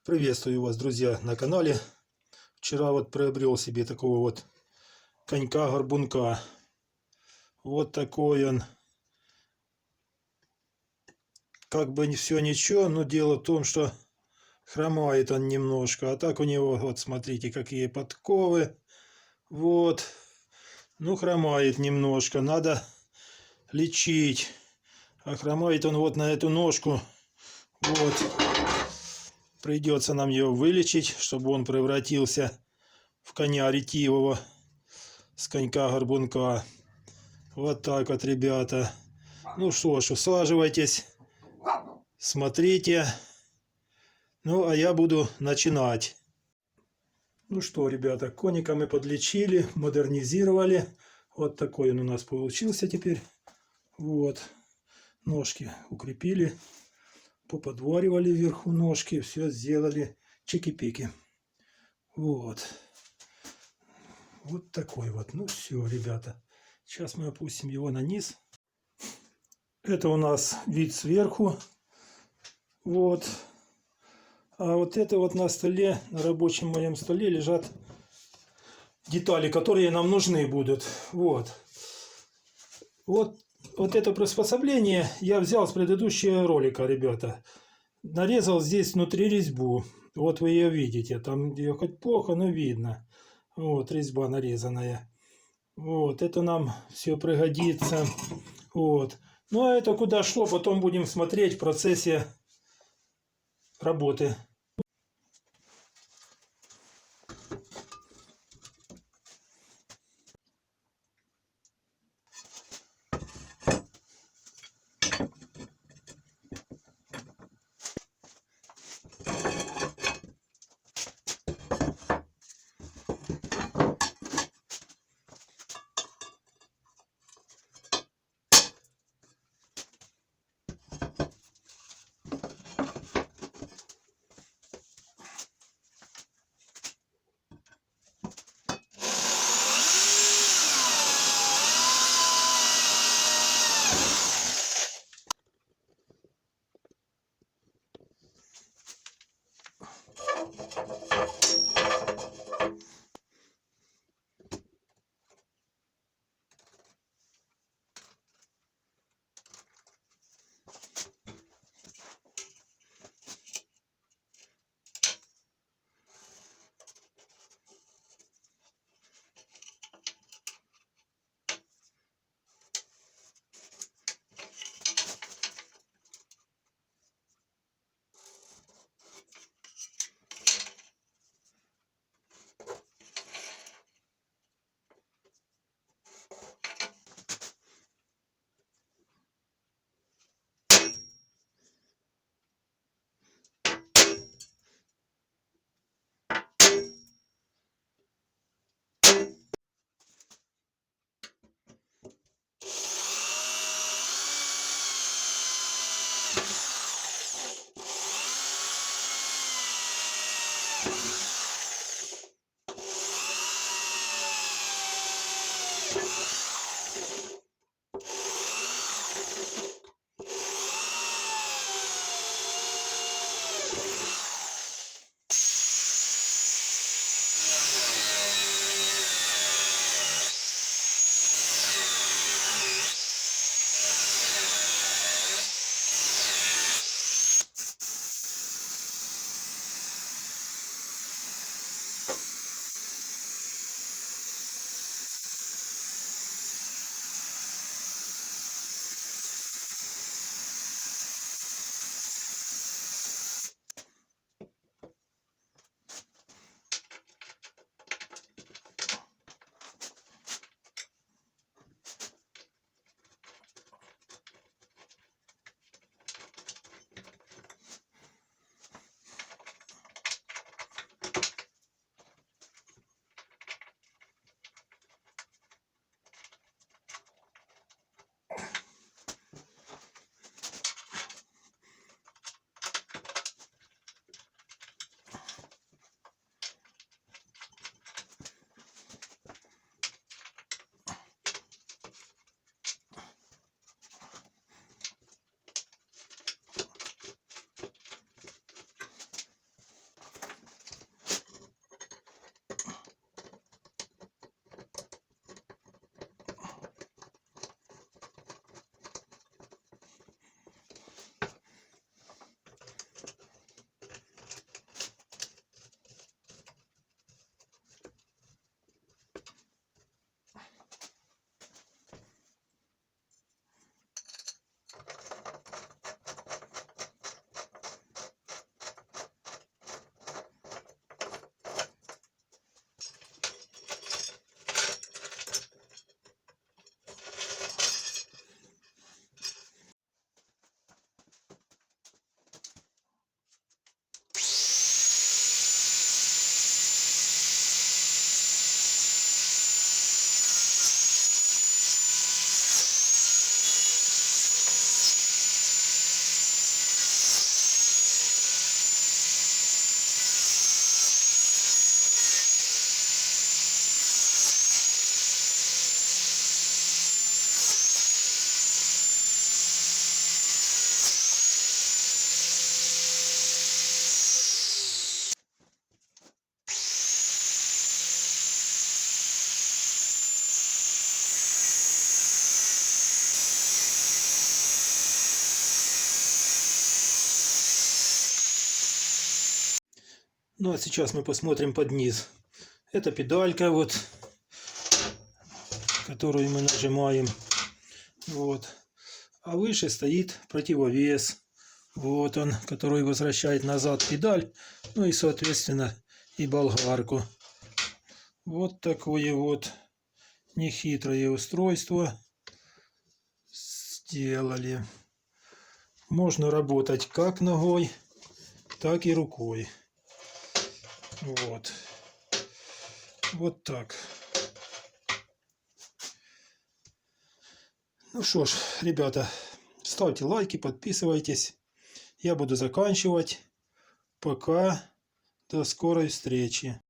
Приветствую вас, друзья, на канале. Вчера вот приобрел себе такого вот конька-горбунка. Вот такой он. Как бы все ничего, но дело в том, что хромает он немножко. А так у него, вот смотрите, какие подковы. Вот. Ну, хромает немножко. Надо лечить. А хромает он вот на эту ножку. Вот. Придется нам его вылечить, чтобы он превратился в коня ретивого с конька-горбунка. Вот так вот, ребята. Ну что ж, усаживайтесь, смотрите. Ну, а я буду начинать. Ну что, ребята, коника мы подлечили, модернизировали. Вот такой он у нас получился теперь. Вот. Ножки укрепили, поподваривали вверху ножки, все сделали чики-пики. Вот. Вот такой вот. Ну все, ребята. Сейчас мы опустим его на низ. Это у нас вид сверху. Вот. А вот это вот на столе, на рабочем моем столе лежат детали, которые нам нужны будут. Вот. Вот это приспособление я взял с предыдущего ролика, ребята. Нарезал здесь внутри резьбу. Вот вы ее видите. Там ее хоть плохо, но видно. Вот резьба нарезанная. Вот, это нам все пригодится. Вот. Ну а это куда шло, потом будем смотреть в процессе работы. Ну а сейчас мы посмотрим под низ. Это педалька вот, которую мы нажимаем. Вот. А выше стоит противовес. Вот он, который возвращает назад педаль. Ну и соответственно и болгарку. Вот такое вот нехитрое устройство сделали. Можно работать как ногой, так и рукой. Вот. Вот так. Ну что ж, ребята, ставьте лайки, подписывайтесь. Я буду заканчивать. Пока. До скорой встречи.